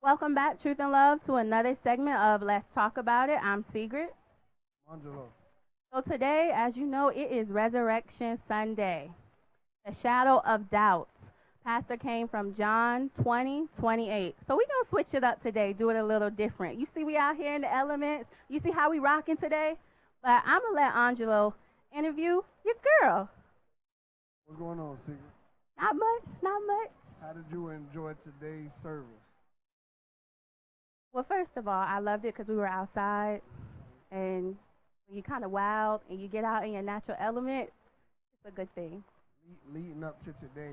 Welcome back, Truth and Love, to another segment of Let's Talk About It. I'm Sigrid. Angelo. So today, as you know, it is Resurrection Sunday, the shadow of doubt. Pastor came from John 20:28. So we're going to switch it up today, do it a little different. You see we out here in the elements. You see how we rocking today? But I'm going to let Angelo interview your girl. What's going on, Secret? Not much, not much. How did you enjoy today's service? Well, first of all, I loved it because we were outside, and when you kind of wild and you get out in your natural element, it's a good thing. Leading up to today,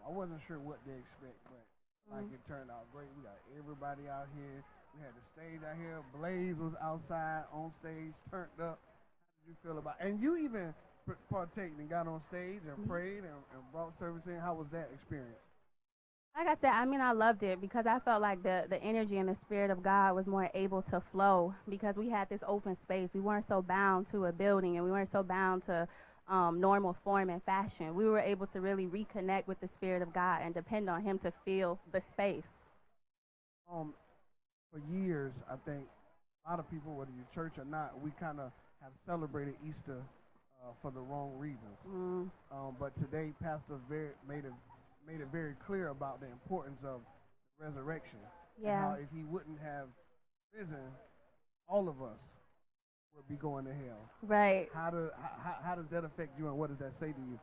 I wasn't sure what to expect, but like it turned out great. We got everybody out here. We had the stage out here. Blaze was outside on stage, turned up. How did you feel about it? And you even partaked and got on stage and prayed and brought service in. How was that experience? Like I said, I loved it because I felt like the energy and the spirit of God was more able to flow because we had this open space. We weren't so bound to a building and we weren't so bound to normal form and fashion. We were able to really reconnect with the spirit of God and depend on Him to fill the space. For years, I think a lot of people, whether you're church or not, we kind of have celebrated Easter for the wrong reasons. But today, Pastor made it very clear about the importance of resurrection. Yeah. And how if he wouldn't have risen, all of us would be going to hell. Right. How does that affect you, and what does that say to you?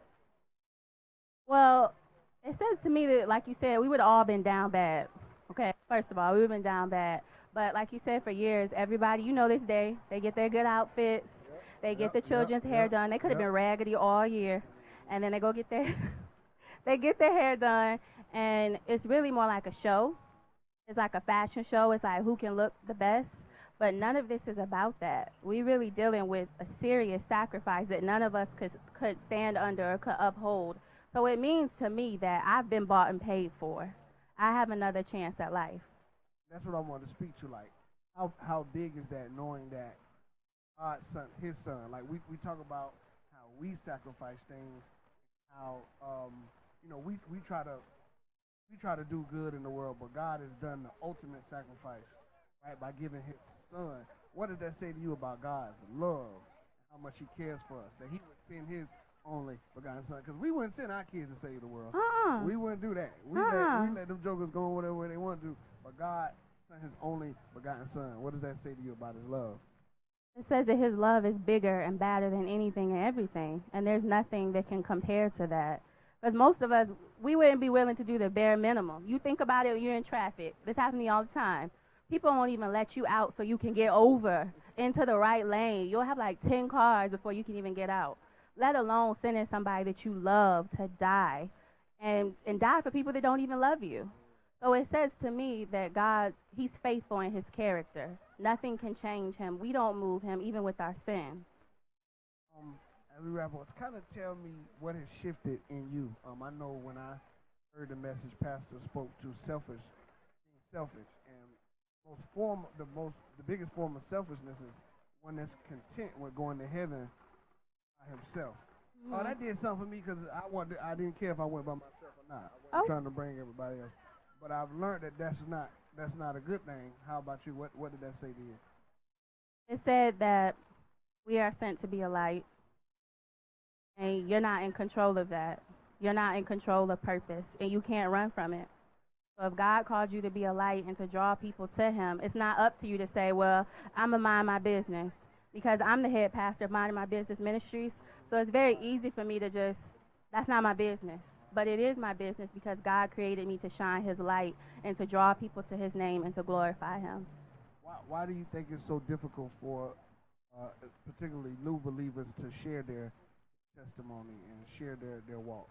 Well, it says to me that, like you said, we would have all been down bad. Okay, first of all, we would have been down bad. But like you said, for years, everybody, this day, they get their good outfits. They get the children's hair done. They could have been raggedy all year. And then they go get their they get their hair done, and it's really more like a show. It's like a fashion show. It's like who can look the best. But none of this is about that. We really dealing with a serious sacrifice that none of us could stand under or could uphold. So it means to me that I've been bought and paid for. I have another chance at life. That's what I want to speak to. Like, how big is that, knowing that God's son, His son? Like we talk about how we sacrifice things, how we try to do good in the world, but God has done the ultimate sacrifice, right, by giving His son. What did that say to you about God's love? How much He cares for us, that He would send His only begotten son? Because we wouldn't send our kids to save the world. We wouldn't do that. We let them jokers go whatever they want to. But God sent His only begotten son. What does that say to you about His love? It says that His love is bigger and badder than anything and everything, and there's nothing that can compare to that. Because most of us, we wouldn't be willing to do the bare minimum. You think about it when you're in traffic. This happens to me all the time. People won't even let you out so you can get over into the right lane. You'll have like 10 cars before you can even get out, let alone sending somebody that you love to die and die for people that don't even love you. So it says to me that God, He's faithful in His character. Nothing can change Him. We don't move Him even with our sin. As we wrap up, kind of tell me what has shifted in you. I know when I heard the message Pastor spoke to being selfish, and the biggest form of selfishness is one that's content with going to heaven by himself. Oh, that did something for me because I didn't care if I went by myself or not. I wasn't trying to bring everybody else. But I've learned that that's not a good thing. How about you? What did that say to you? It said that we are sent to be a light, and you're not in control of that. You're not in control of purpose, and you can't run from it. So if God called you to be a light and to draw people to Him, it's not up to you to say, well, I'm going to mind my business, because I'm the head pastor of Minding My Business Ministries. So it's very easy for me to just, that's not my business. But it is my business because God created me to shine His light and to draw people to His name and to glorify Him. Why do you think it's so difficult for particularly new believers to share their testimony and share their walk?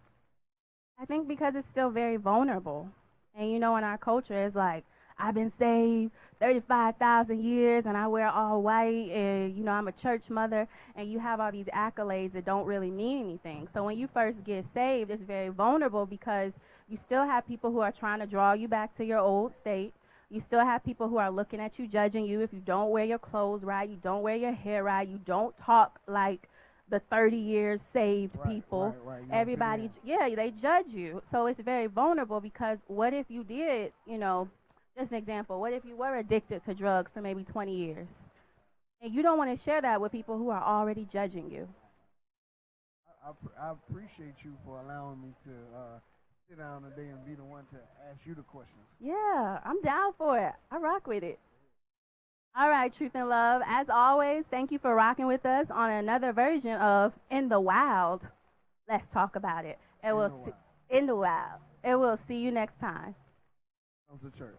I think because it's still very vulnerable. And in our culture, it's like, I've been saved 35,000 years and I wear all white and, I'm a church mother, and you have all these accolades that don't really mean anything. So when you first get saved, it's very vulnerable because you still have people who are trying to draw you back to your old state. You still have people who are looking at you, judging you if you don't wear your clothes right, you don't wear your hair right, you don't talk like the 30 years saved people. Right. Everybody, they judge you. So it's very vulnerable because what if you did, Just an example. What if you were addicted to drugs for maybe 20 years? And you don't want to share that with people who are already judging you. I appreciate you for allowing me to sit down today and be the one to ask you the questions. Yeah, I'm down for it. I rock with it. All right, Truth and Love. As always, thank you for rocking with us on another version of In the Wild. Let's talk about it. And in the wild. And we'll see you next time. Come to church.